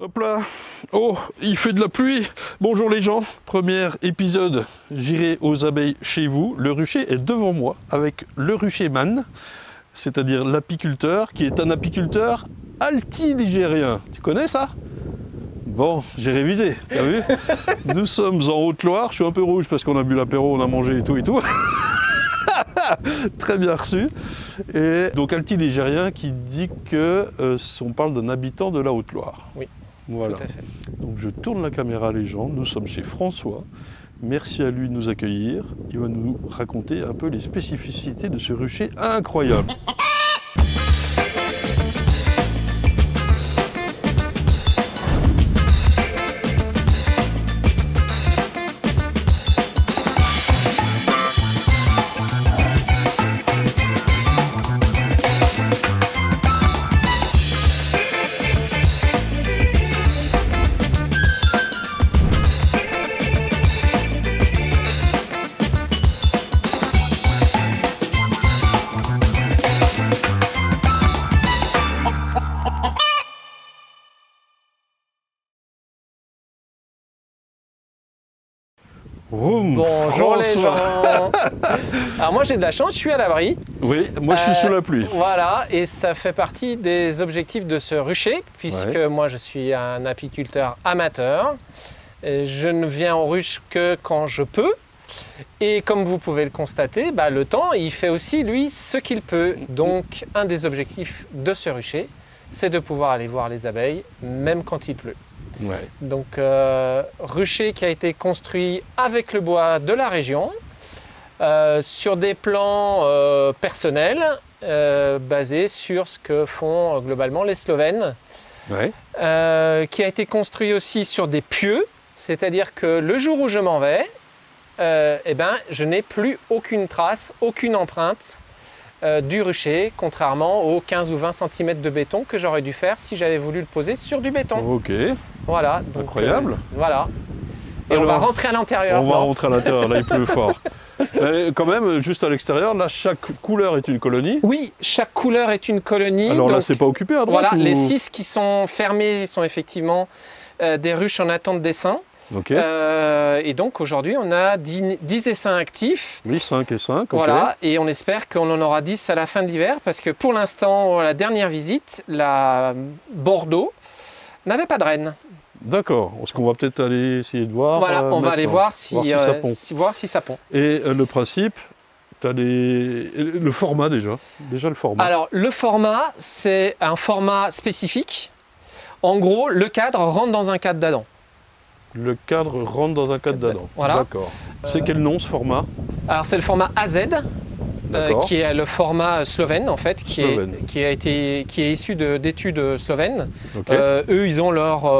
Hop là. Oh, il fait de la pluie. Bonjour les gens. Premier épisode, j'irai aux abeilles chez vous. Le rucher est devant moi avec le rucher man, c'est-à-dire l'apiculteur, qui est un apiculteur altiligérien. Tu connais ça? Bon, j'ai révisé, t'as vu? Nous sommes en Haute-Loire. Je suis un peu rouge parce qu'on a bu l'apéro, on a mangé et tout et tout. Très bien reçu. Et donc altiligérien qui dit que on parle d'un habitant de la Haute-Loire. Oui, voilà. tout à fait. Donc je tourne la caméra les gens, nous sommes chez François. Merci à lui de nous accueillir. Il va nous raconter un peu les spécificités de ce rucher incroyable. Bonjour les gens. Alors moi j'ai de la chance, je suis à l'abri. Oui, moi je suis sous la pluie. Voilà, et ça fait partie des objectifs de ce rucher, puisque moi je suis un apiculteur amateur. Et je ne viens aux ruches que quand je peux. Et comme vous pouvez le constater, le temps, il fait aussi, lui, ce qu'il peut. Donc, un des objectifs de ce rucher, c'est de pouvoir aller voir les abeilles, même quand il pleut. Ouais. Donc, rucher qui a été construit avec le bois de la région, sur des plans personnels, basés sur ce que font globalement les Slovènes, Ouais. qui a été construit aussi sur des pieux, c'est-à-dire que le jour où je m'en vais, je n'ai plus aucune trace, aucune empreinte du rucher, contrairement aux 15 ou 20 cm de béton que j'aurais dû faire si j'avais voulu le poser sur du béton. Ok. Voilà. Donc, incroyable. Voilà. Et alors, on va rentrer à l'intérieur. On va rentrer à l'intérieur, là il pleut fort. Quand même, juste à l'extérieur, là chaque couleur est une colonie. Oui, chaque couleur est une colonie. Alors donc, là c'est pas occupé à droite? Voilà, ou... les 6 qui sont fermés sont effectivement des ruches en attente d'essaim. Ok. Et donc aujourd'hui on a 10 essaims actifs. Oui, 5 et 5. Voilà, et on espère qu'on en aura 10 à la fin de l'hiver parce que pour l'instant, à la dernière visite, la Bordeaux n'avait pas de reine. D'accord, est-ce qu'on va peut-être aller essayer de voir? Voilà, on va aller voir si ça pond. Et le principe, tu as le format déjà le format. Alors le format, c'est un format spécifique. En gros, le cadre rentre dans un cadre d'Adam. Le cadre rentre dans un cadre d'Adam. Voilà. D'accord. C'est quel nom ce format? Alors c'est le format AZ, qui est le format slovène en fait, qui est issu d'études slovènes. Okay. Eux, ils ont leur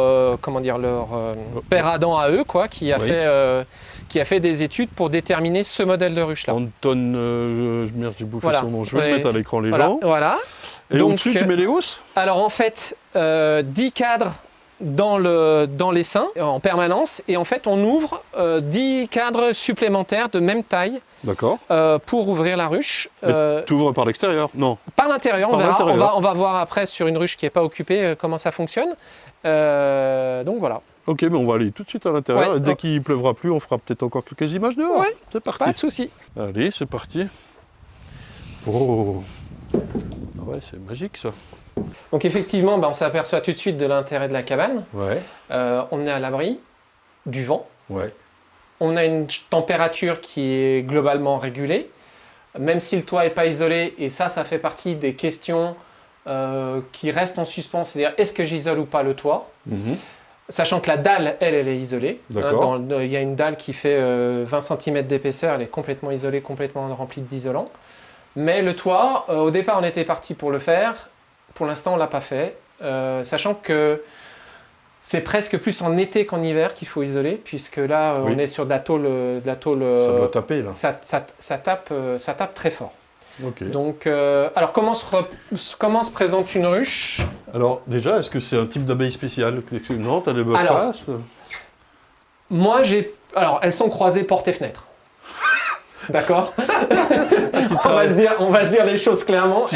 père Adam à eux, quoi, qui a fait des études pour déterminer ce modèle de ruche-là. Anton, j'ai bouffé son nom, je vais le mettre à l'écran les gens. Voilà. Et donc, au-dessus, tu mets les hausses? Alors en fait, 10 cadres dans les seins en permanence, et en fait on ouvre 10 cadres supplémentaires de même taille. D'accord. Pour ouvrir la ruche. Tu ouvres par l'extérieur? Non. Par l'intérieur, on verra. On va voir après sur une ruche qui n'est pas occupée comment ça fonctionne. Donc voilà. Ok, mais on va aller tout de suite à l'intérieur. Ouais, et dès qu'il pleuvra plus, on fera peut-être encore quelques images dehors. Ouais, c'est parti. Pas de souci. Allez, c'est parti. Oh, ouais, c'est magique ça. Donc effectivement, on s'aperçoit tout de suite de l'intérêt de la cabane. Ouais. On est à l'abri du vent. Ouais. On a une température qui est globalement régulée, même si le toit n'est pas isolé. Et ça fait partie des questions qui restent en suspens. C'est-à-dire, est-ce que j'isole ou pas le toit? Sachant que la dalle, elle est isolée. Il y a une dalle qui fait 20 cm d'épaisseur. Elle est complètement isolée, complètement remplie d'isolant. Mais le toit, au départ, on était parti pour le faire. Pour l'instant, on ne l'a pas fait. Sachant que c'est presque plus en été qu'en hiver qu'il faut isoler, puisque là, on est sur de la tôle. Ça doit taper, là. Ça tape très fort. Okay. Donc, alors comment se présente une ruche? Alors, déjà, est-ce que c'est un type d'abeille spécial? Non, tu as des bœufs face? Moi, alors, elles sont croisées porte et fenêtre. D'accord. On va se dire les choses clairement.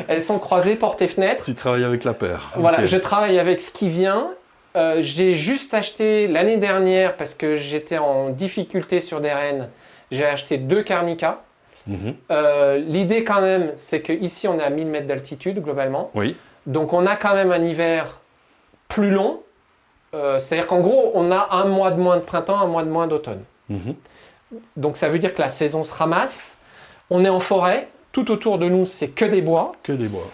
Elles sont croisées porte et fenêtre. Tu travailles avec la paire. Voilà, okay. Je travaille avec ce qui vient J'ai juste acheté l'année dernière, parce que j'étais en difficulté sur des rennes, j'ai acheté 2 Carnica. L'idée quand même, c'est qu'ici on est à 1000 mètres d'altitude globalement. Oui. Donc on a quand même un hiver plus long. C'est-à-dire qu'en gros, on a un mois de moins de printemps, un mois de moins d'automne. Donc ça veut dire que la saison se ramasse. On est en forêt. Tout autour de nous, c'est que des bois. Que des bois.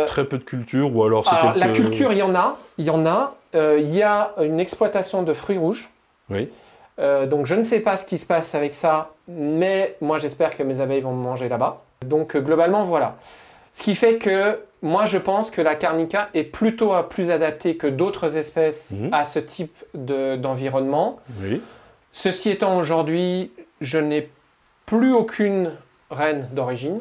Très peu de culture ou alors c'est Alors, quelques... la culture, il y en a. Il y a une exploitation de fruits rouges. Oui. Donc je ne sais pas ce qui se passe avec ça, mais moi j'espère que mes abeilles vont me manger là-bas. Donc globalement, voilà. Ce qui fait que moi je pense que la Carnica est plutôt plus adaptée que d'autres espèces à ce type d'environnement. Oui. Ceci étant, aujourd'hui, je n'ai plus aucune reine d'origine.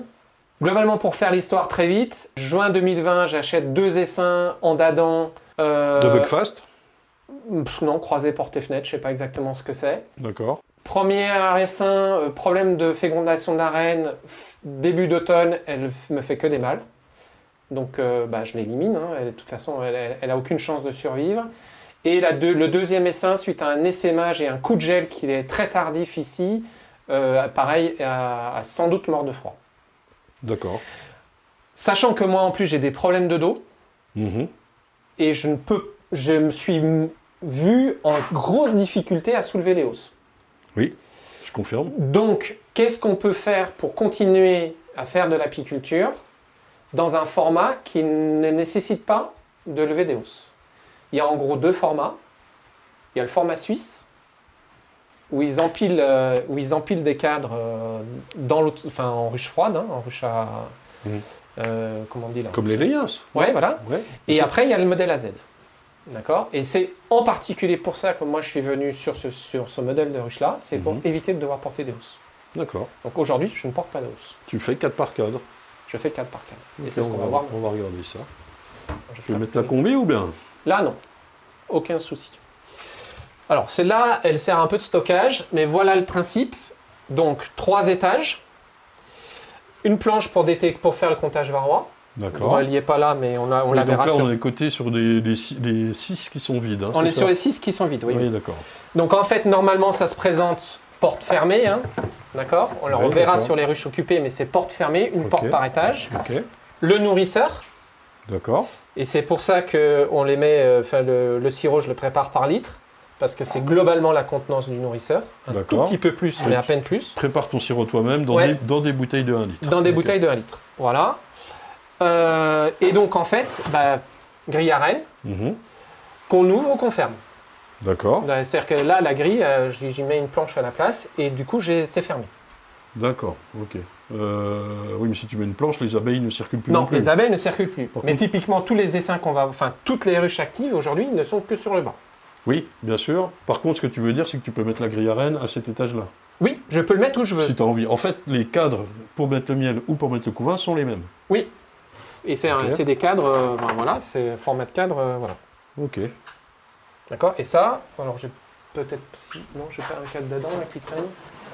Globalement, pour faire l'histoire très vite, juin 2020, j'achète 2 essaims en dadan. De Buckfast. Non, croisé porte et fenêtre, je ne sais pas exactement ce que c'est. D'accord. Premier essaim, problème de fécondation de la reine, début d'automne, elle me fait que des mâles. Donc je l'élimine, hein. De toute façon, elle a aucune chance de survivre. Et le deuxième essaim, suite à un essaimage et un coup de gel qui est très tardif ici, pareil, a sans doute mort de froid. D'accord. Sachant que moi, en plus, j'ai des problèmes de dos. Et je me suis vu en grosse difficulté à soulever les hausses. Oui, je confirme. Donc, qu'est-ce qu'on peut faire pour continuer à faire de l'apiculture dans un format qui ne nécessite pas de lever des hausses? Il y a en gros 2 formats. Il y a le format suisse, où ils empilent des cadres en ruche froide, en ruche à... comment on dit là? Comme les layers. Ouais, voilà. Ouais. Et après, il y a le modèle AZ. D'accord? Et c'est en particulier pour ça que moi je suis venu sur ce modèle de ruche-là, c'est pour éviter de devoir porter des hausses. D'accord. Donc aujourd'hui, je ne porte pas de hausse. Tu fais 4 par cadre. Je fais 4 par 4. Okay, et c'est ce qu'on va voir. On va regarder ça. Tu veux mettre la combi ou bien? Là, non. Aucun souci. Alors, celle-là, elle sert un peu de stockage, mais voilà le principe. Donc, 3 étages. Une planche pour faire le comptage varroa. D'accord. Bon, elle n'y est pas là, mais on la verra. Là, on est coté sur les 6 qui sont vides. Hein, on est sur les 6 qui sont vides, oui. Oui, d'accord. Donc, en fait, normalement, ça se présente porte fermée. Hein, d'accord? On verra sur les ruches occupées, mais c'est porte fermée, une porte par étage. Le nourrisseur. D'accord. Et c'est pour ça qu'on les met, le sirop, je le prépare par litre, parce que c'est globalement la contenance du nourrisseur. Un tout petit peu plus, mais à peine plus. Prépare ton sirop toi-même dans des bouteilles de 1 litre. Dans des bouteilles de 1 litre, voilà. Et donc, en fait, grille à reine, qu'on ouvre ou qu'on ferme. D'accord. C'est-à-dire que là, la grille, j'y mets une planche à la place, et du coup, c'est fermé. D'accord, ok. Oui, mais si tu mets une planche, les abeilles ne circulent plus. Non, les abeilles ne circulent plus. Mais typiquement, tous les essaims toutes les ruches actives aujourd'hui ne sont que sur le bas. Oui, bien sûr. Par contre, ce que tu veux dire, c'est que tu peux mettre la grille à reine à cet étage-là. Oui, je peux le mettre où je veux. Si tu as envie. En fait, les cadres pour mettre le miel ou pour mettre le couvain sont les mêmes. Oui. Et c'est des cadres, voilà, c'est format de cadre, voilà. Ok. D'accord. Et ça, alors j'ai peut-être... Non, je vais faire un cadre dedans là qui traîne.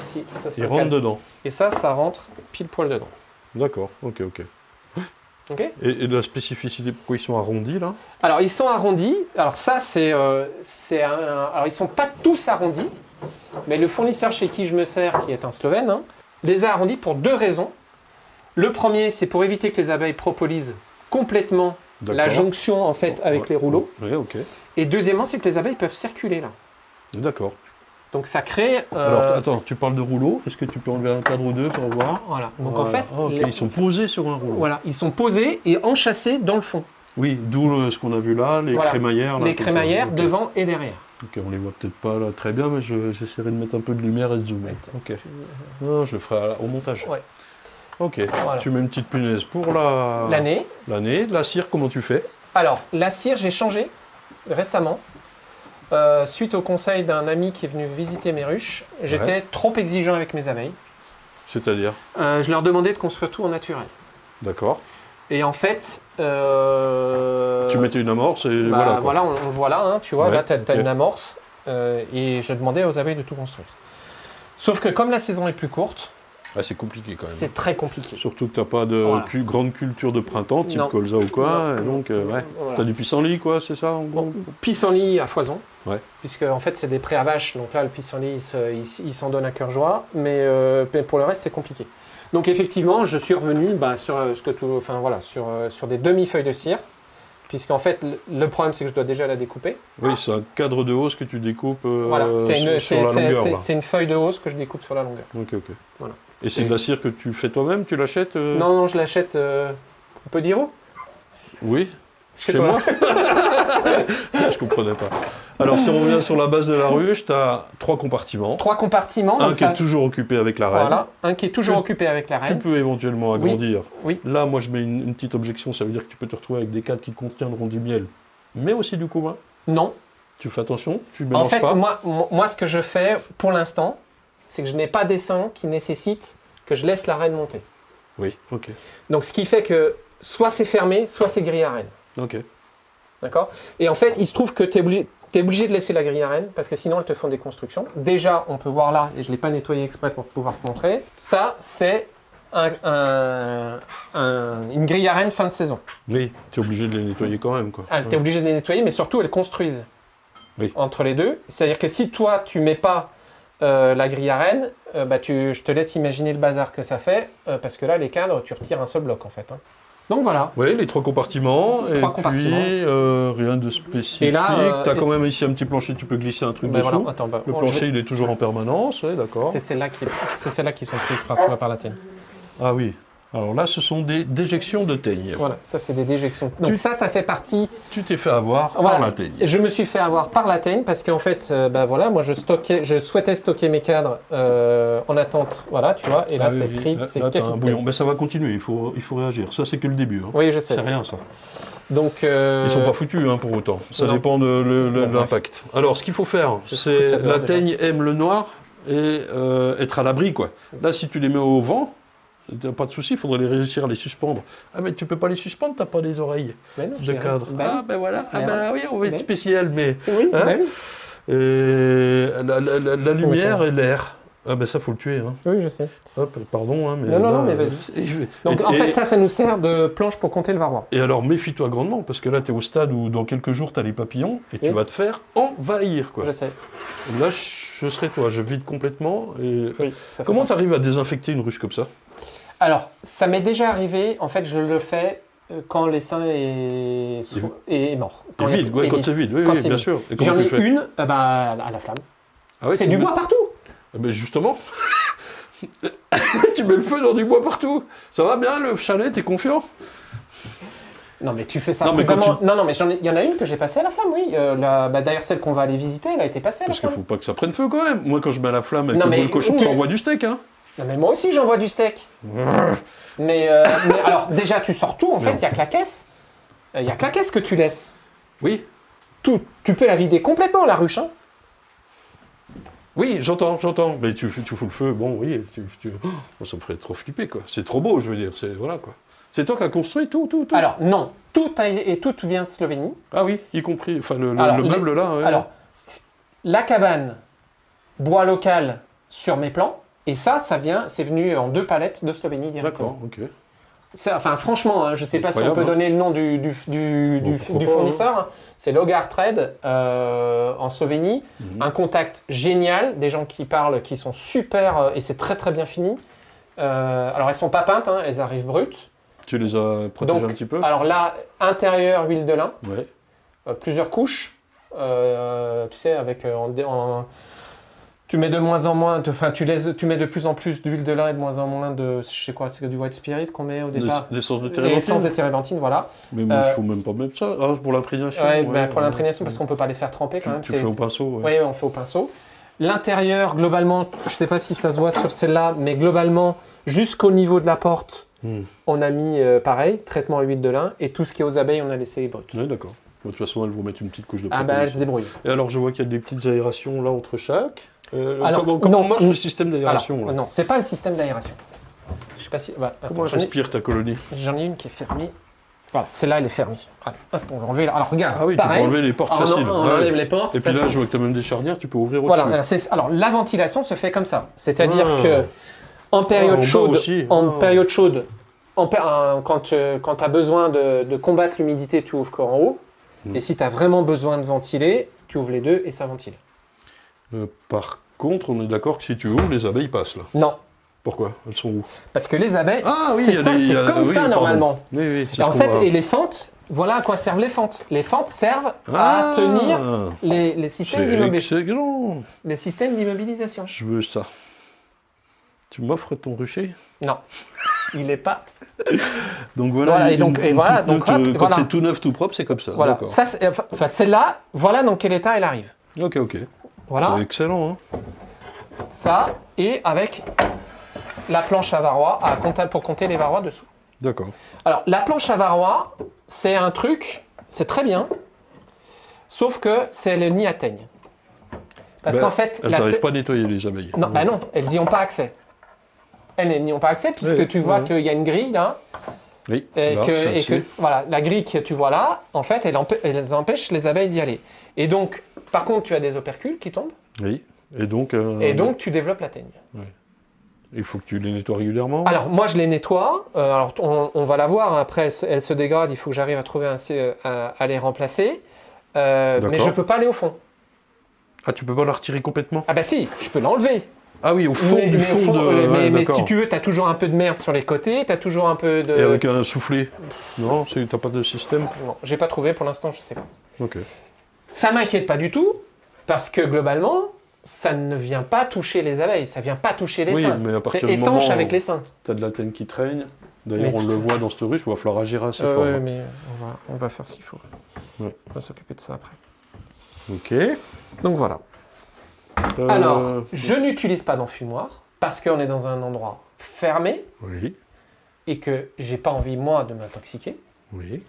Si, ça, il rentre dedans. Et ça rentre pile poil dedans. D'accord, ok. Ok. Et la spécificité, pourquoi ils sont arrondis là? Alors ils sont arrondis. Alors ça alors ils sont pas tous arrondis, mais le fournisseur chez qui je me sers, qui est un Slovène, les a arrondis pour 2 raisons. Le premier, c'est pour éviter que les abeilles propolisent complètement la jonction en fait avec les rouleaux. Oui, ok. Et deuxièmement, c'est que les abeilles peuvent circuler là. D'accord. Donc ça crée... Alors attends, tu parles de rouleau, est-ce que tu peux enlever un cadre ou 2 pour voir? Voilà, donc en fait... Ils sont posés sur un rouleau. Voilà, ils sont posés et enchâssés dans le fond. Oui, d'où ce qu'on a vu là, les crémaillères. Là, les crémaillères devant et derrière. Ok, on les voit peut-être pas là très bien, mais j'essaierai de mettre un peu de lumière et de zoomer. Ok. Non, je le ferai au montage. Ouais. Ok, voilà. Tu mets une petite punaise pour l'année. La cire, comment tu fais? Alors, la cire, j'ai changé récemment. Suite au conseil d'un ami qui est venu visiter mes ruches, j'étais trop exigeant avec mes abeilles. C'est-à-dire? Je leur demandais de construire tout en naturel. D'accord. Et en fait... Tu mettais une amorce et voilà. Voilà, on le voit là, tu vois, là tu as une amorce. Et je demandais aux abeilles de tout construire. Sauf que comme la saison est plus courte, Ah, c'est compliqué quand même. C'est très compliqué. Surtout que tu n'as pas de Voilà. grande culture de printemps, type Non. colza ou quoi. Non. Et donc, ouais. Voilà. Tu as du pissenlit, quoi, c'est ça en gros. Bon, pissenlit à foison, Ouais. puisque en fait c'est des prés à vaches, donc là le pissenlit il s'en donne à cœur joie, mais pour le reste c'est compliqué. Donc effectivement je suis revenu sur sur des demi-feuilles de cire, puisqu'en fait le problème c'est que je dois déjà la découper. Oui, c'est un cadre de hausse que tu découpes Voilà, sur la longueur. là. c'est une feuille de hausse que je découpe sur la longueur. Ok. Voilà. Et c'est de la cire que tu fais toi-même, tu l'achètes Non, je l'achète, on peut dire où? Oui. Chez Chez toi. moi Je comprenais pas. Alors, si on revient sur la base de la ruche, tu as 3 compartiments. 3 compartiments. Un donc qui est toujours occupé avec la reine. Voilà, un qui est toujours Tu- occupé avec la Tu reine. peux éventuellement agrandir. Oui. Là, moi, je mets une petite objection. Ça veut dire que tu peux te retrouver avec des cadres qui contiendront du miel, mais aussi du couvain. Non. Tu fais attention, tu En mélanges fait, pas. moi, ce que je fais pour l'instant, c'est que je n'ai pas d'essaim qui nécessite que je laisse la reine monter. Oui, ok. Donc, ce qui fait que soit c'est fermé, soit c'est grille à reine. Ok. D'accord? Et en fait, il se trouve que tu es obligé de laisser la grille à reine parce que sinon, elles te font des constructions. Déjà, on peut voir là, et je ne l'ai pas nettoyé exprès pour pouvoir te montrer. Ça, c'est une grille à reine fin de saison. Oui, tu es obligé de les nettoyer quand même, quoi. Tu es obligé de les nettoyer, mais surtout, elles construisent Oui. entre les deux. C'est-à-dire que si toi, tu mets pas la grille à reine, je te laisse imaginer le bazar que ça fait, parce que là, les cadres, tu retires un seul bloc, en fait. Hein. Donc voilà. Oui, les 3 compartiments. Et 3 compartiments. puis, rien de spécifique. Et là, tu as quand même ici un petit plancher, tu peux glisser un truc Ben dessous. voilà, attends, Le plancher, il est toujours en permanence, ouais, d'accord. C'est celles-là qui sont prises par la tienne. Ah oui. Alors là, ce sont des déjections de teigne. Voilà, ça c'est des déjections. Donc ça fait partie. Tu t'es fait avoir Voilà. par la teigne. Je me suis fait avoir par la teigne parce qu'en fait, moi je souhaitais stocker mes cadres en attente, voilà, tu vois, et là Ah c'est oui, pris, là, c'est là, t'as café un de bouillon. teigne. Mais ça va continuer, il faut réagir. Ça, c'est que le début. Hein. Oui, je sais. C'est rien, ça. Donc. Ils sont pas foutus hein, pour autant. Ça non. dépend de Bon, l'impact. Alors, ce qu'il faut faire, Je c'est trouve ça la dehors, teigne aime le noir et être à l'abri, quoi. Là, si tu les mets au vent, pas de souci, il faudrait réussir à les suspendre. Ah, mais tu peux pas les suspendre, t'as pas les oreilles Mais non, de j'ai cadre. rien. Ah, ben voilà. Ah, Mais ben oui, on va être Mais- spécial, mais Oui, Hein oui. et la lumière et l'air. Ah, ben ça, faut le tuer. Hein. Oui, je sais. Hop, pardon, hein, mais. Non, mais vas-y. Donc en fait, ça nous sert de planche pour compter le varroa. Et alors, méfie-toi grandement, parce que là, tu es au stade où dans quelques jours, tu as les papillons, et tu Oui. vas te faire envahir, quoi. Je sais. Là, je serais toi, je vide complètement. Et... Oui, ça fait Comment partie. tu arrives à désinfecter une ruche comme ça? Alors, ça m'est déjà arrivé, en fait, je le fais quand l'essaim est mort. Et vide, ouais, quand c'est vide, oui, Quand oui, c'est bien vide. sûr. Et comment J'en tu ai fais? une à la flamme. Ah ouais, C'est tu du mets- bois partout. Ah, mais justement, tu mets le feu dans du bois partout. Ça va bien, le chalet, t'es confiant? Non, mais tu fais ça Non, mais vraiment. quand Non, mais il y en a une que j'ai passée à la flamme, oui. D'ailleurs, celle qu'on va aller visiter, elle a été passée à la Parce qu'il flamme. faut pas que ça prenne feu quand même. Moi, quand je mets à la flamme avec Non, le mais boule cochon, tu- j'envoie du steak, hein. Non, mais moi aussi, j'envoie du steak. mais alors, déjà, tu sors tout. En fait, il n'y a que la caisse. Il n'y a que la caisse que tu laisses. Oui, Tout. Tu peux la vider complètement, la ruche. Hein. oui, j'entends. Mais tu fous le feu, bon, oui. Oh, ça me ferait trop flipper, quoi. C'est trop beau, je veux dire. Voilà, quoi. C'est toi qui as construit tout. Alors, non. Tout vient de Slovénie. Ah oui, y compris, enfin, le Alors, meuble là. Ouais. Alors, la cabane, bois local sur mes plans. Et c'est venu en 2 palettes de Slovénie directement. D'accord, ok. Enfin, franchement, hein, je ne sais pas si on Incroyable, peut hein. donner le nom du pourquoi pas, fournisseur. Hein. C'est Logar Trade en Slovénie. Mhm. Un contact génial, des gens qui parlent, qui sont super, et c'est très très bien fini. Alors, elles ne sont pas peintes, hein, elles arrivent brutes. Tu les as protégés Donc, un petit peu? Alors là, intérieur, huile de lin, Ouais. plusieurs couches. Tu sais, avec tu mets de moins en moins, tu mets de plus en plus d'huile de lin et de moins en moins de, je sais quoi, c'est du white spirit qu'on met au départ. L'essence de L'essence térébenthine? de térébenthine, voilà. Mais moi, il faut même pas mettre ça. Ah, pour l'imprégnation? Ouais, ouais, pour l'imprégnation, parce qu'on peut pas les faire tremper Tu, quand même. tu fais au pinceau, ouais. Oui, on fait au pinceau. L'intérieur, globalement, je sais pas si ça se voit sur celle-là, mais globalement, jusqu'au niveau de la porte, Hmm. on a mis pareil, traitement à huile de lin, et tout ce qui est aux abeilles, on a laissé les brutes. Ouais, d'accord. De toute façon, elles vont mettre une petite couche de Ah bah, elles se débrouillent. Et alors, je vois qu'il y a des petites aérations là entre chaque. Alors, comment non, marche le système d'aération Alors, là? non, c'est pas le système d'aération. Je sais pas si. Voilà, Comment attends, elle respire ta colonie? j'en ai une qui est fermée. Voilà, celle-là, elle est fermée. Voilà, hop, on va enlever. Alors, regarde. Ah oui, pareil. tu peux enlever les portes Alors, faciles. on Ouais. enlève les portes. Et ça, puis là, c'est- je vois que tu as même des charnières, tu peux ouvrir au-dessus. Voilà, alors la ventilation se fait comme ça. C'est-à-dire Ah. que En période en bas chaude, aussi. période chaude, quand tu as besoin de combattre l'humidité, tu ouvres qu'en haut. Et si tu as vraiment besoin de ventiler, tu ouvres les deux et ça ventile. Par contre, on est d'accord que si tu ouvres, les abeilles passent là. Non, Pourquoi? Elles sont où? parce que les abeilles, il y a c'est des- comme oui, ça pardon. normalement. Oui, c'est Et ce en qu'on fait, va- et les fentes, voilà à quoi servent les fentes. Les fentes servent à tenir les systèmes excellent. les systèmes d'immobilisation. Je veux ça. Tu m'offres ton rucher? Non, il n'est pas. Donc voilà. Voilà, et donc- et voilà, donc, hop, quand voilà. c'est tout neuf, tout propre, c'est comme ça. Voilà, D'accord. ça, celle-là, voilà dans quel état elle arrive. Ok. Voilà, C'est excellent. Hein. ça, et avec la planche à varrois pour compter les varrois dessous. D'accord. Alors, la planche à varrois, c'est un truc, c'est très bien, sauf que c'est le nid à teigne. Parce qu'en fait, elles n'arrivent pas à nettoyer les abeilles. Non, bah non, elles n'y ont pas accès. Elles n'y ont pas accès puisque Oui, tu vois oui. qu'il y a une grille là, Oui. et là, que, ça, et c'est- que voilà, la grille que tu vois là, en fait, elles empêchent les abeilles d'y aller. Et donc, par contre, tu as des opercules qui tombent, Oui. Et donc. tu développes la teigne. Il faut que tu les nettoies régulièrement. Alors, moi, je les nettoie. Alors, on va la voir. Après, elles se dégradent. Il faut que j'arrive à trouver à les remplacer. Mais je peux pas aller au fond. Ah, tu peux pas la retirer complètement? Ah bah si, je peux l'enlever. Ah oui, au fond Mais du au fond fond, de. mais d'accord. si tu veux, tu as toujours un peu de merde sur les côtés. Tu as toujours un peu de... Et avec un soufflet? Non, t'as pas de système? Non, j'ai pas trouvé pour l'instant, je sais pas. Ok. Ça m'inquiète pas du tout, parce que globalement, ça ne vient pas toucher les abeilles, ça vient pas toucher les Oui, seins. mais à partir C'est du étanche moment avec les seins. T'as de la teigne qui traîne. D'ailleurs, Mais- on le voit dans cette ruche, il va falloir agir assez fort. Ouais, hein. mais on va faire ce qu'il faut. Ouais. On va s'occuper de ça après. Ok. Donc voilà. Alors, je n'utilise pas d'enfumoir, parce qu'on est dans un endroit fermé, Oui, et que j'ai pas envie, moi, de m'intoxiquer, oui,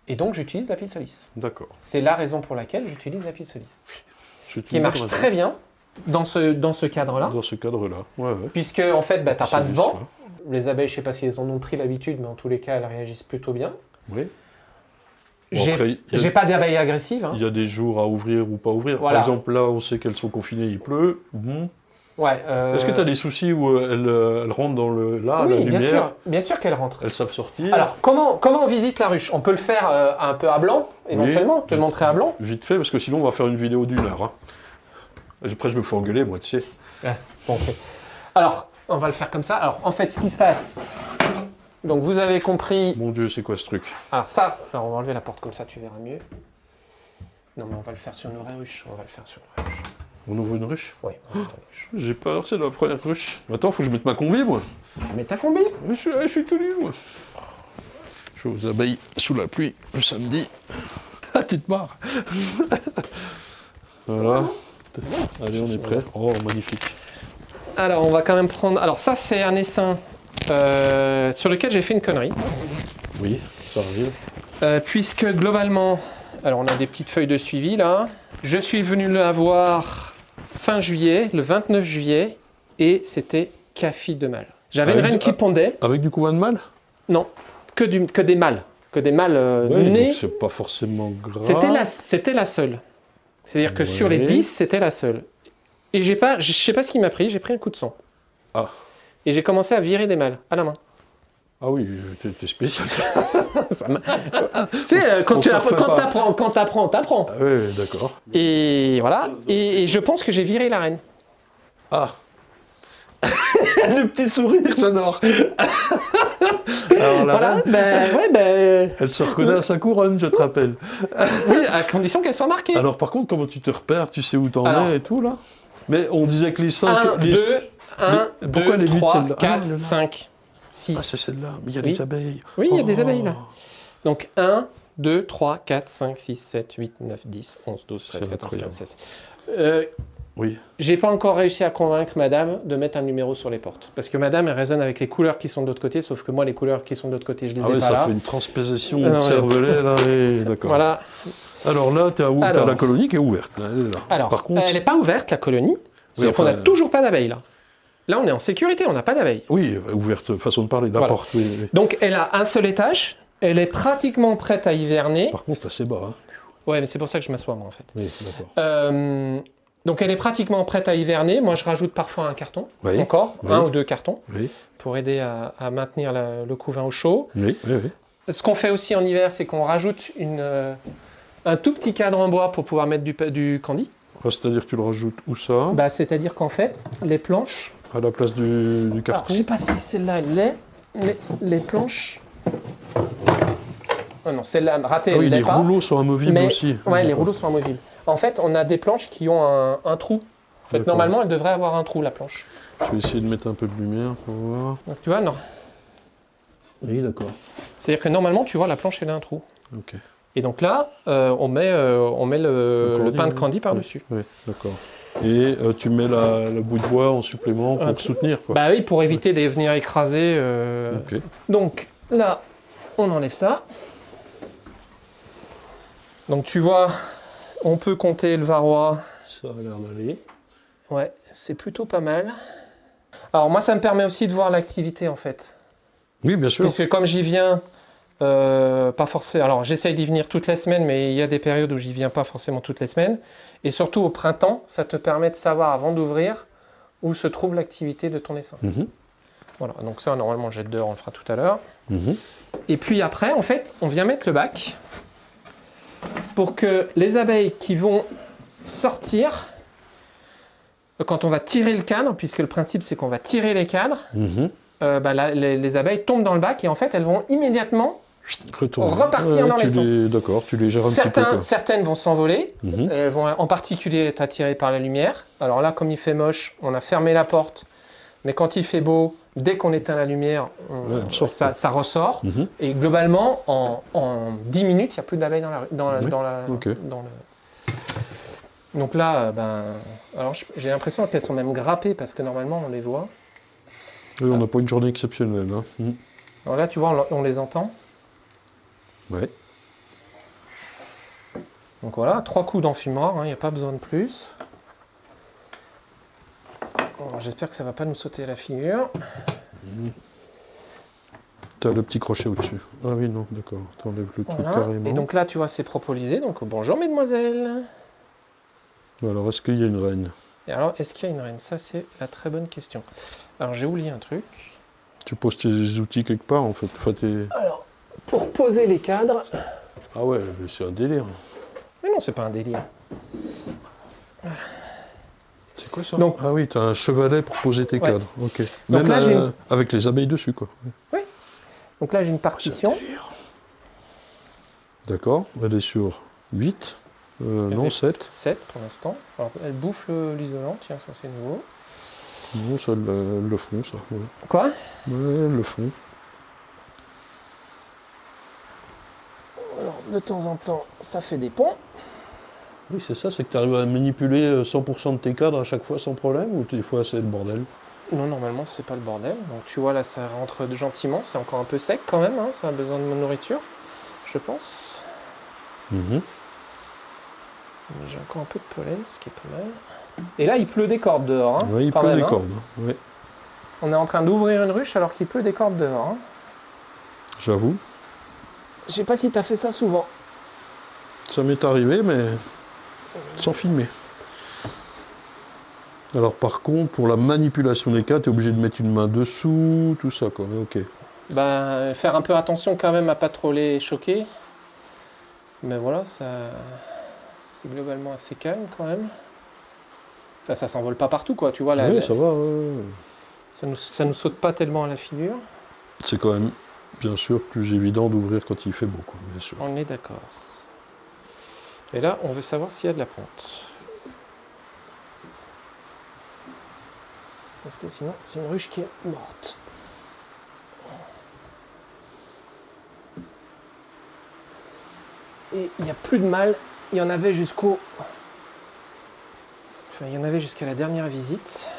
et donc j'utilise la Pisolis. d'accord. C'est la raison pour laquelle j'utilise la Pisolis. C'est Qui une marche bonne très bien dans ce cadre-là. raison. Dans ce cadre-là. Ouais. Puisque, en fait, t'as pas de C'est vent. juste Les abeilles, je sais pas si elles en ont pris l'habitude, mais en tous les cas, elles réagissent plutôt bien. là. Oui. Bon, après, J'ai pas d'abeilles agressives. Hein. il y a des jours à ouvrir ou pas ouvrir. Voilà. Par exemple, là, on sait qu'elles sont confinées, il pleut. Bon. Ouais, Est-ce que tu as des soucis où elles rentrent dans la oui, lumière? bien sûr qu'elles rentrent. Elles savent sortir. Alors, comment on visite la ruche? On peut le faire un peu à blanc, éventuellement, te le montrer à blanc. Vite fait, parce que sinon, on va faire une vidéo d'1 heure. Hein. Après, je me fais engueuler, moi, tu sais. Bon, ok. Alors, on va le faire comme ça. Alors, en fait, ce qui se passe, donc vous avez compris. Mon Dieu, c'est quoi ce truc? Alors ça, alors on va enlever la porte comme ça, tu verras mieux. Non, mais on va le faire sur une vraie ruche. On va le faire sur une vraie ruche. On ouvre une ruche? Oui, on ouvre une ruche. J'ai peur, c'est la première ruche. Attends, faut que je mette ma combi, moi. Mais t'as combien? Je suis tout nu, moi. Je vais aux abeilles sous la pluie le samedi. Ah, tu te marres. Voilà. Allez, on est prêt. Oh, magnifique. Alors, on va quand même prendre... Alors ça, c'est un essaim sur lequel j'ai fait une connerie. Oui, ça arrive. Puisque globalement... Alors, on a des petites feuilles de suivi, là. Je suis venu l'avoir fin juillet, le 29 juillet, et c'était café de mâle. J'avais une Avec reine du- qui pondait. Avec du couvain de mâle? Non, que des mâles. Que des mâles Ouais, nés. donc c'est pas forcément grave. C'était la seule. C'est-à-dire que sur les Ouais. 10, c'était la seule. Et je sais pas ce qui m'a pris, j'ai pris un coup de sang. Ah. Et j'ai commencé à virer des mâles, à la main. Ah oui, t'es spécial. Tu sais, quand on s'en refait pas. t'apprends, t'apprends. Ah oui, d'accord. Et voilà. Et je pense que j'ai viré la reine. Ah. Le petit sourire, j'adore. Alors la Voilà, reine, elle se reconnaît à sa couronne, je te rappelle. oui, à condition qu'elle soit marquée. Alors par contre, comment tu te repères? Tu sais où t'en Alors. es et tout, là? Mais on disait que les 5... 1, 2, pourquoi les 3, huit, celle-là? 4, là, là. 5, 6. Ah, c'est celle-là, mais il y a Oui. des abeilles. Oui, il y a des Oh. abeilles là. Donc 1, 2, 3, 4, 5, 6, 7, 8, 9, 10, 11, 12, 13, C'est 14, 15, incroyable. 16. Oui. J'ai pas encore réussi à convaincre madame de mettre un numéro sur les portes. Parce que madame, elle raisonne avec les couleurs qui sont de l'autre côté, sauf que moi, les couleurs qui sont de l'autre côté, je les Ah ai ouais, pas ça là. fait une transposition Non, de ouais. cervelet, là, et... d'accord. Voilà. Alors là, t'as Alors. la colonie qui est ouverte. Là, elle est là. Alors, Par contre... elle n'est pas ouverte, la colonie. C'est-à-dire qu'on n'a toujours pas d'abeilles là. Là, on est en sécurité, on n'a pas d'abeilles. Oui, ouverte, façon de parler, la Voilà. porte, oui, oui. Donc, elle a un seul étage. Elle est pratiquement prête à hiverner. Par contre, là, c'est bas. Hein. Ouais, mais c'est pour ça que je m'assois, moi, en fait. Oui, d'accord. Donc elle est pratiquement prête à hiverner. Moi je rajoute parfois un carton, Oui. encore, Oui. 1 ou 2 cartons, Oui, pour aider à maintenir le couvain au chaud. oui, oui. oui. Ce qu'on fait aussi en hiver, c'est qu'on rajoute un tout petit cadre en bois pour pouvoir mettre du candy. Ah, c'est-à-dire que tu le rajoutes où ça? Bah, c'est-à-dire qu'en fait, les planches... À la place du Alors, carton? je sais pas si celle-là, elle l'est, mais les planches... Ah non, celle-là, ratée, Ah oui, elle les l'est pas. rouleaux sont amovibles Mais, aussi. ouais, les D'accord. rouleaux sont amovibles. En fait, on a des planches qui ont un trou. En fait, D'accord. normalement, elle devrait avoir un trou, la planche. Je vais essayer de mettre un peu de lumière pour voir. Tu vois, non. Oui, d'accord. C'est-à-dire que normalement, tu vois, la planche, elle a un trou. Ok. Et donc là, on met le pain de candy par-dessus. Oui, d'accord. Et tu mets la bout de bois en supplément pour soutenir, quoi. Bah oui, pour éviter de venir écraser. Ok. Donc là, on enlève ça. Donc tu vois, on peut compter le varroa. Ça a l'air d'aller. Ouais, c'est plutôt pas mal. Alors moi, ça me permet aussi de voir l'activité en fait. Oui, bien sûr. Puisque comme j'y viens, pas forcément. Alors j'essaye d'y venir toutes les semaines, mais il y a des périodes où j'y viens pas forcément toutes les semaines. Et surtout au printemps, ça te permet de savoir avant d'ouvrir où se trouve l'activité de ton essaim. Mhm. Voilà, donc ça normalement le jet d'heure, on le fera tout à l'heure. Mhm. Et puis après, en fait, on vient mettre le bac pour que les abeilles qui vont sortir, quand on va tirer le cadre, puisque le principe c'est qu'on va tirer les cadres, Mhm. les abeilles tombent dans le bac et en fait elles vont immédiatement Retourne. repartir dans les sons. D'accord, tu les gères un petit peu, quoi. Certaines vont s'envoler, Mhm. elles vont en particulier être attirées par la lumière. Alors là, comme il fait moche, on a fermé la porte, mais quand il fait beau, dès qu'on éteint la lumière, Ouais, elles sortent, ça ressort. Mhm. Et globalement, en 10 minutes, il n'y a plus d'abeilles dans ok. le... Donc là, alors j'ai l'impression qu'elles sont même grappées parce que normalement on les voit. Oui, on n'a pas une journée exceptionnelle. Hein. Mhm. Alors là, tu vois, on les entend. Ouais. Donc voilà, 3 coups d'enfumoir, il n'y a pas besoin de plus. Alors, j'espère que ça ne va pas nous sauter à la figure. T'as le petit crochet au-dessus. Ah oui, non, d'accord. T'enlèves le truc Voilà. carrément. Et donc là, tu vois, c'est propolisé. Donc bonjour mesdemoiselles. Alors, est-ce qu'il y a une reine? Et alors, est-ce qu'il y a une reine? Ça, c'est la très bonne question. Alors, j'ai oublié un truc. Tu poses tes outils quelque part, en fait. Enfin, Alors, pour poser les cadres... Ah ouais, mais c'est un délire. Mais non, c'est pas un délire. C'est quoi ça? Donc- Ah oui, t'as un chevalet pour poser tes Ouais. cadres. Ok. Donc Même là, j'ai une- avec les abeilles dessus, quoi. Donc là, j'ai une partition. D'accord. Elle est sur 8. Non, est- 7. 7 pour l'instant. Alors, elle bouffe l'isolant. Tiens, ça, c'est nouveau. Non, ça, elles le font, ça. Ouais, Quoi? ouais, elles le font. Alors, de temps en temps, ça fait des ponts. Oui, c'est ça, c'est que tu arrives à manipuler 100% de tes cadres à chaque fois sans problème, ou des fois c'est le bordel? Non, normalement, c'est pas le bordel. Donc, tu vois, là, ça rentre gentiment. C'est encore un peu sec quand même. Ça a besoin de nourriture, je pense. Mhm. Mais j'ai encore un peu de pollen, ce qui est pas mal. Et là, il pleut des cordes dehors. Oui, il quand pleut même, des cordes. Ouais, On est en train d'ouvrir une ruche alors qu'il pleut des cordes dehors. j'avoue. Je sais pas si tu as fait ça souvent. Ça m'est arrivé, mais sans filmer. Alors par contre, pour la manipulation des cadres, tu es obligé de mettre une main dessous, tout ça, quoi. Ok. Faire un peu attention quand même à pas trop les choquer. Mais voilà, c'est globalement assez calme quand même. Enfin, ça s'envole pas partout, quoi. Tu vois, là, Oui, ça va. Ouais. ça nous saute pas tellement à la figure. C'est quand même, bien sûr, plus évident d'ouvrir quand il fait beau, quoi, bien sûr. On est d'accord. Et là, on veut savoir s'il y a de la ponte. Parce que sinon, c'est une ruche qui est morte. Et il n'y a plus de mâle. Il y en avait il y en avait jusqu'à la dernière visite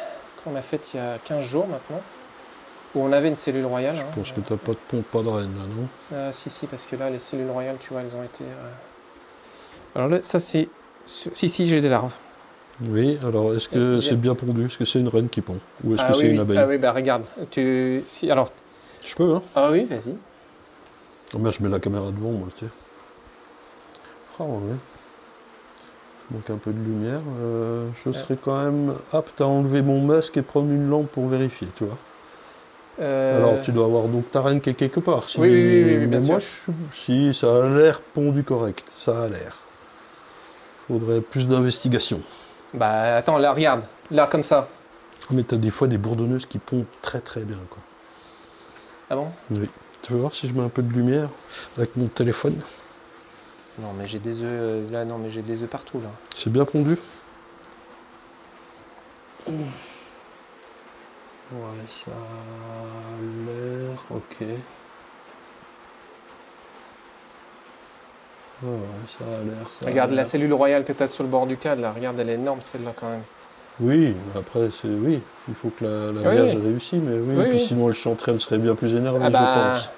qu'on a faite il y a 15 jours maintenant, où on avait une cellule royale. Je pense que t'as pas de pompe, pas de reine, là, non? Si, parce que là, les cellules royales, tu vois, elles ont été... Alors là, ça c'est... Si, j'ai des larves. Oui, alors est-ce que J'ai- c'est bien pondu? Est-ce que c'est une reine qui pond? Ou est-ce que Ah c'est oui, une oui. abeille? Ah oui, regarde. Alors... Je peux, hein? Ah oui, vas-y. Oh, merde, je mets la caméra devant, moi, tu sais. Ah ouais. Donc un peu de lumière. Je serais quand même apte à enlever mon masque et prendre une lampe pour vérifier, tu vois. Alors tu dois avoir donc ta reine qui est quelque part. Si, oui, bien mais moi, sûr. si ça a l'air pondu correct, ça a l'air. Faudrait plus d'investigation. Bah attends, là regarde, là comme ça. Mais t'as des fois des bourdonneuses qui pondent très très bien, quoi. Ah bon? Oui. Tu veux voir si je mets un peu de lumière avec mon téléphone? Non mais j'ai des œufs là, non mais j'ai des œufs partout là. C'est bien pondu? Ouais, ça a l'air ok. Ouais, ça a l'air. Regarde la cellule royale que tu as sur le bord du cadre là, regarde elle est énorme celle-là quand même. Oui, après oui, il faut que la Vierge réussisse, mais oui, puis sinon elle chanterait, elle serait bien plus énervée, je pense.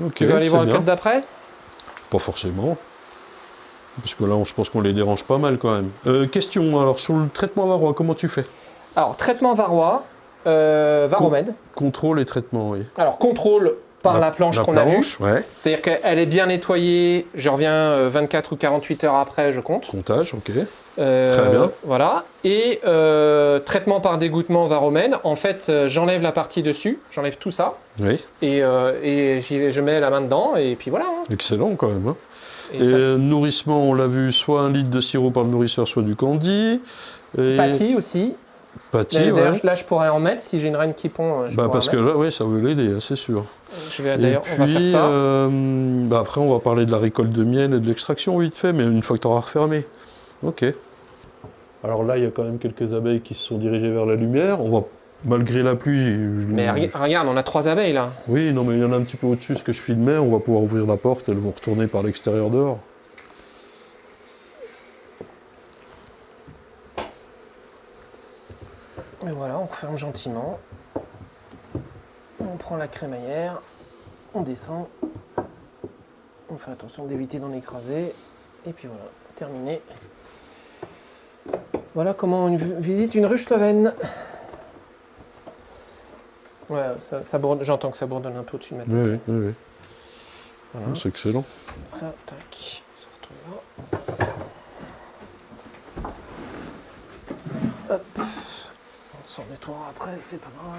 Ok, tu veux aller voir le cadre d'après? Pas forcément. Parce que là, je pense qu'on les dérange pas mal quand même. Question, alors sur le traitement varroa, comment tu fais? Alors, traitement varroa, Varomède. Contrôle et traitement, oui. Alors, contrôle par la planche qu'on a vue. Ouais. C'est-à-dire qu'elle est bien nettoyée, je reviens 24 ou 48 heures après, je compte. Comptage, ok. Très bien. Voilà. Et traitement par dégouttement Varomède, en fait, j'enlève la partie dessus, j'enlève tout ça. Oui. Et je mets la main dedans, et puis voilà. Hein. Excellent quand même. Hein. Et nourrissement, on l'a vu, soit 1 litre de sirop par le nourrisseur, soit du candy. Et... Pâtis aussi. Pâtis, d'ailleurs, là, je pourrais en mettre si j'ai une reine qui pond. Parce que là, oui, ça veut l'aider, c'est sûr. D'ailleurs, on va faire ça. Après, on va parler de la récolte de miel et de l'extraction vite fait, mais une fois que tu auras refermé. Ok. Alors là, il y a quand même quelques abeilles qui se sont dirigées vers la lumière. On va, malgré la pluie... Mais regarde, on a 3 abeilles là. Oui, non, mais il y en a un petit peu au-dessus, ce que je filmais. On va pouvoir ouvrir la porte, elles vont retourner par l'extérieur dehors. Et voilà, on referme gentiment. On prend la crémaillère, on descend. On fait attention d'éviter d'en écraser. Et puis voilà, terminé. Voilà comment on visite une ruche slovène. Ouais, ça bourdonne, j'entends que ça bourdonne un peu au-dessus de ma tête. Oui. Voilà. C'est excellent. Ça, tac, ça retourne là. Hop. On s'en nettoiera après, c'est pas grave.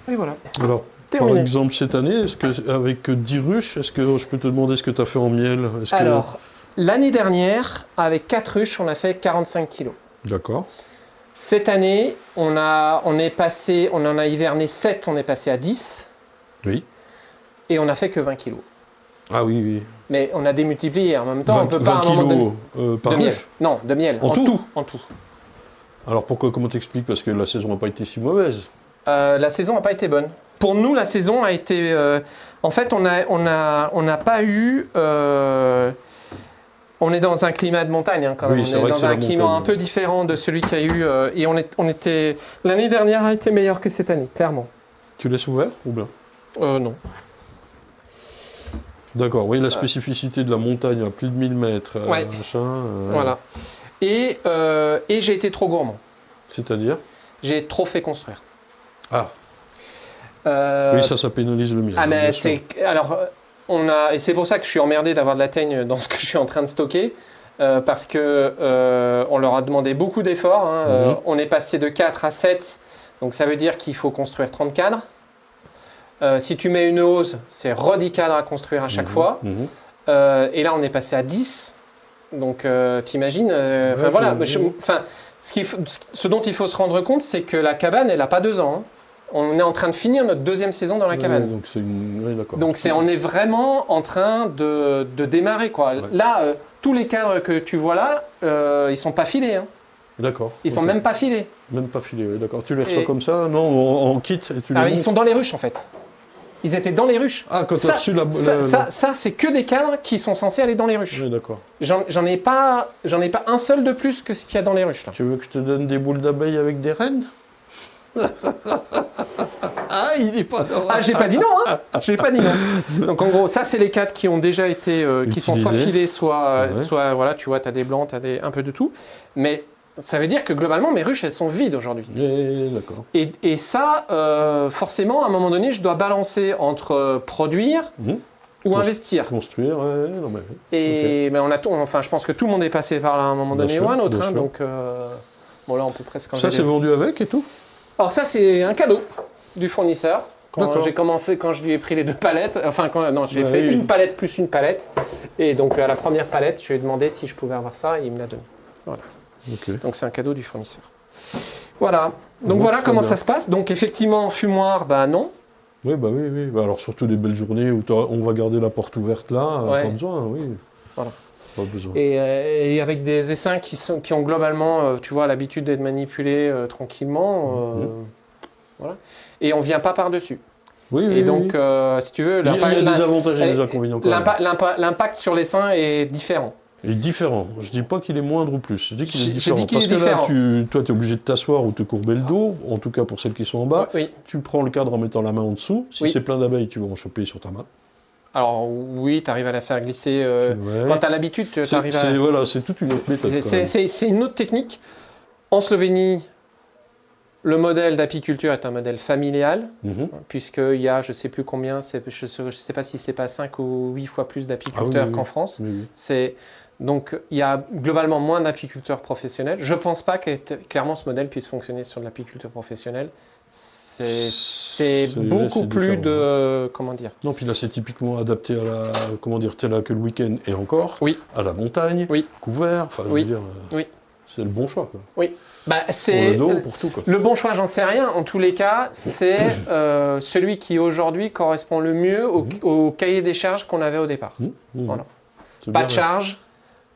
Et voilà. Alors, terminé. Par exemple, cette année, avec 10 ruches, est-ce que je peux te demander ce que tu as fait en miel? Alors, l'année dernière, avec 4 ruches, on a fait 45 kilos. D'accord. Cette année, on en a hiverné 7, on est passé à 10. Oui. Et on n'a fait que 20 kilos. Ah oui. Mais on a démultiplié en même temps, 20, on peut pas 20 à un moment donné. Par de miel. ruche? Non, de miel. En tout. Alors comment t'expliques? Parce que la saison n'a pas été si mauvaise. La saison n'a pas été bonne. Pour nous, la saison a été... en fait, on n'a pas eu... on est dans un climat de montagne hein, quand même. Oui, on est dans un climat un peu différent de celui qu'il y a eu. Et on était... L'année dernière a été meilleure que cette année, clairement. Tu laisses ouvert ou bien? Non. D'accord, oui, la spécificité de la montagne à plus de 1000 mètres. Voilà. Et j'ai été trop gourmand. C'est-à-dire? J'ai trop fait construire. Ah. Oui, ça pénalise le miel. Ah, mais c'est... Alors, et c'est pour ça que je suis emmerdé d'avoir de la teigne dans ce que je suis en train de stocker. Parce que on leur a demandé beaucoup d'efforts. Hein. On est passé de 4 à 7. Donc, ça veut dire qu'il faut construire 30 cadres. Si tu mets une hausse, c'est 10 cadres à construire à chaque fois. Et là, on est passé à 10. Donc, t'imagines voilà. Ce dont il faut se rendre compte, c'est que la cabane, elle n'a pas 2 ans. Hein. On est en train de finir notre 2e saison dans la cabane. Donc, on est vraiment en train de démarrer. Quoi. Ouais. Là, tous les cadres que tu vois là, ils ne sont pas filés. Hein. D'accord. Ils ne sont même pas filés. Même pas filés, oui, d'accord. Tu les reçois comme ça? Non, en kit et tu les ils sont dans les ruches, en fait. Ils étaient dans les ruches. Ah, quand tu as reçu ça, c'est que des cadres qui sont censés aller dans les ruches. Oui, d'accord. J'en ai pas un seul de plus que ce qu'il y a dans les ruches. Là. Tu veux que je te donne des boules d'abeilles avec des rennes? Ah, il dit pas non. Ah, j'ai pas dit non, hein. J'ai pas dit non. Donc en gros, ça c'est les cadres qui ont déjà été, qui sont soit filés, soit voilà, tu vois, tu as des blancs, tu as un peu de tout. Mais ça veut dire que globalement, mes ruches, elles sont vides aujourd'hui. D'accord. Et ça, forcément, à un moment donné, je dois balancer entre produire Ou investir. Construire, ouais, non mais... Et ben, je pense que tout le monde est passé par là à un moment donné ou à un autre. Hein, donc, bon là, on peut presque... Ça, c'est vendu avec et tout? Alors ça, c'est un cadeau du fournisseur. Quand j'ai commencé, quand je lui ai pris les 2 palettes, j'ai fait une palette plus une palette. Et donc, à la première palette, je lui ai demandé si je pouvais avoir ça et il me l'a donné. Voilà. Donc, c'est un cadeau du fournisseur. Voilà. Donc, voilà comment ça se passe. Donc, effectivement, fumoir, non. Oui, oui. Bah, alors, surtout des belles journées où on va garder la porte ouverte là, pas besoin, oui. Voilà. Pas besoin. Et avec des essaims qui ont globalement, tu vois, l'habitude d'être manipulés tranquillement. Voilà. Et on ne vient pas par-dessus. Oui, donc, si tu veux... Il y a des avantages et des inconvénients. L'impact sur l'essaim est différent. Il est différent. Je ne dis pas qu'il est moindre ou plus. Je dis qu'il est différent. Parce que là, toi, tu es obligé de t'asseoir ou te courber le dos, en tout cas pour celles qui sont en bas. Oui. Tu prends le cadre en mettant la main en dessous. Si c'est plein d'abeilles, tu vas en choper sur ta main. Alors oui, tu arrives à la faire glisser. Quand tu as l'habitude, tu arrives à... Voilà, c'est toute une autre méthode. C'est une autre technique. En Slovénie, le modèle d'apiculture est un modèle familial, puisqu'il y a, je ne sais plus combien, je ne sais pas si c'est pas 5 ou 8 fois plus d'apiculteurs qu'en France. Donc, il y a globalement moins d'apiculteurs professionnels. Je ne pense pas que clairement ce modèle puisse fonctionner sur de l'apiculture professionnelle. C'est beaucoup plus de... Comment dire? Non, puis là, c'est typiquement adapté à la... Comment dire? T'es là que le week-end et encore. Oui. À la montagne. Oui. Couvert. Enfin, je veux dire... C'est le bon choix, quoi. Oui. C'est pour le dos, pour tout, quoi. Le bon choix, j'en sais rien. En tous les cas, c'est celui qui aujourd'hui correspond le mieux au cahier des charges qu'on avait au départ. Voilà. Pas de charge,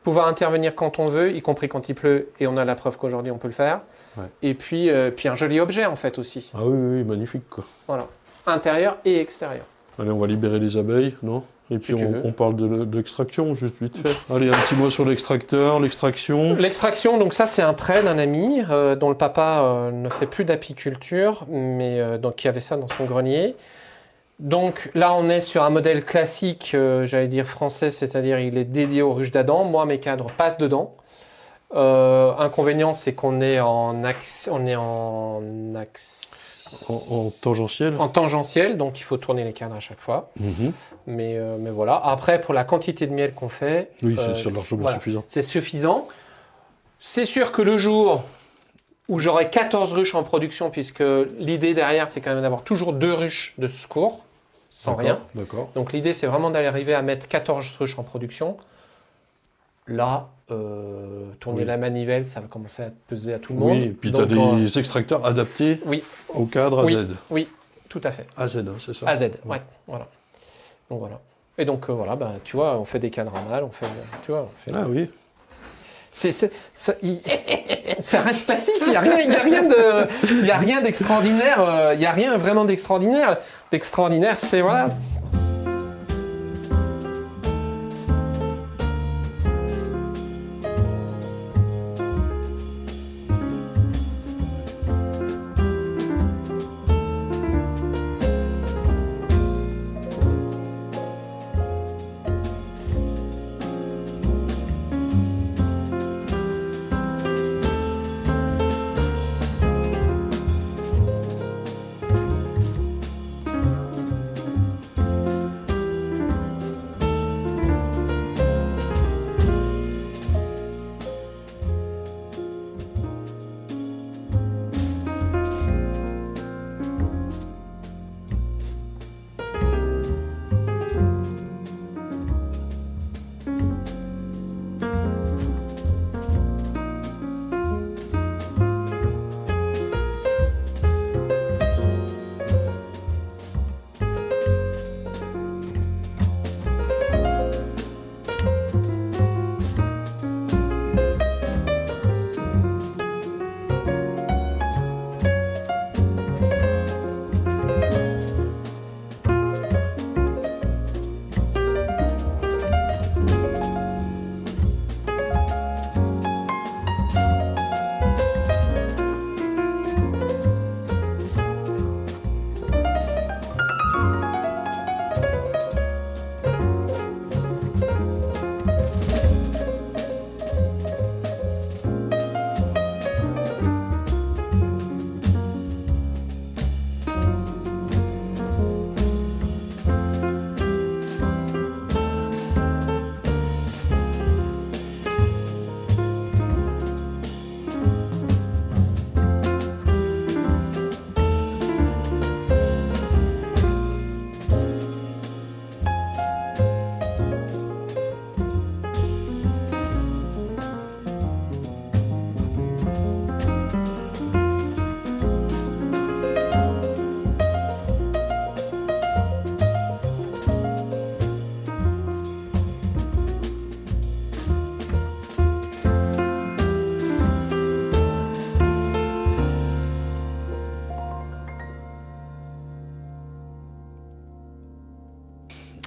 pouvoir intervenir quand on veut, y compris quand il pleut, et on a la preuve qu'aujourd'hui on peut le faire. Et puis un joli objet en fait aussi. Ah oui, magnifique, quoi. Voilà, intérieur et extérieur. Allez, on va libérer les abeilles, non? Et puis on parle de l'extraction, juste vite fait. Allez, un petit mot sur l'extracteur, l'extraction. L'extraction, donc ça c'est un prêt d'un ami dont le papa ne fait plus d'apiculture, mais donc qui avait ça dans son grenier. Donc là on est sur un modèle classique, j'allais dire français, c'est-à-dire il est dédié aux ruches d'Adam. Moi mes cadres passent dedans. Inconvénient c'est qu'on est en tangentiel. En tangentiel, donc il faut tourner les cadres à chaque fois. Mais voilà. Après, pour la quantité de miel qu'on fait, c'est largement suffisant. C'est suffisant. C'est sûr que le jour où j'aurai 14 ruches en production, puisque l'idée derrière, c'est quand même d'avoir toujours 2 ruches de secours, sans rien. D'accord. Donc l'idée, c'est vraiment d'aller arriver à mettre 14 ruches en production. Là, tourner la manivelle, ça va commencer à peser à tout le monde. Oui, et puis tu as des extracteurs adaptés au cadre AZ. Oui, tout à fait. AZ, c'est ça? AZ, voilà. Donc voilà. Et donc voilà, tu vois, on fait des cadres à mâle, Ah oui. Ça reste classique, il n'y a rien d'extraordinaire, il n'y a rien vraiment d'extraordinaire. L'extraordinaire, c'est voilà...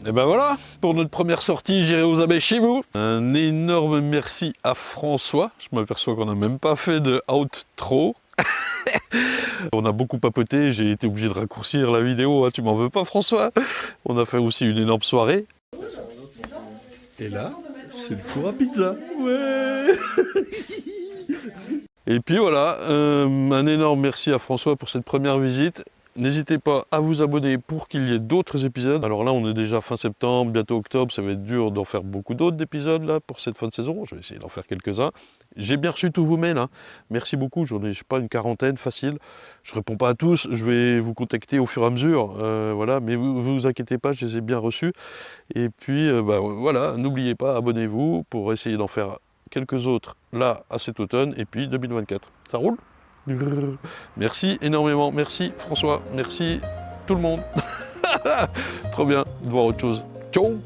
Et ben voilà, pour notre première sortie, j'irai aux abeilles chez vous. Un énorme merci à François. Je m'aperçois qu'on n'a même pas fait de outro. On a beaucoup papoté, j'ai été obligé de raccourcir la vidéo, hein, tu m'en veux pas François. On a fait aussi une énorme soirée. Et là, c'est le four à pizza. Ouais. Et puis voilà, un énorme merci à François pour cette première visite. N'hésitez pas à vous abonner pour qu'il y ait d'autres épisodes. Alors là, on est déjà fin septembre, bientôt octobre, ça va être dur d'en faire beaucoup d'autres d'épisodes là pour cette fin de saison. Je vais essayer d'en faire quelques-uns. J'ai bien reçu tous vos mails, hein. Merci beaucoup, j'en ai, je sais pas, une quarantaine, facile. Je réponds pas à tous, je vais vous contacter au fur et à mesure, voilà. Mais vous inquiétez pas, je les ai bien reçus. Et puis, voilà, n'oubliez pas, abonnez-vous pour essayer d'en faire quelques autres là à cet automne et puis 2024. Ça roule? Merci énormément, merci François, merci tout le monde. Trop bien de voir autre chose. Ciao!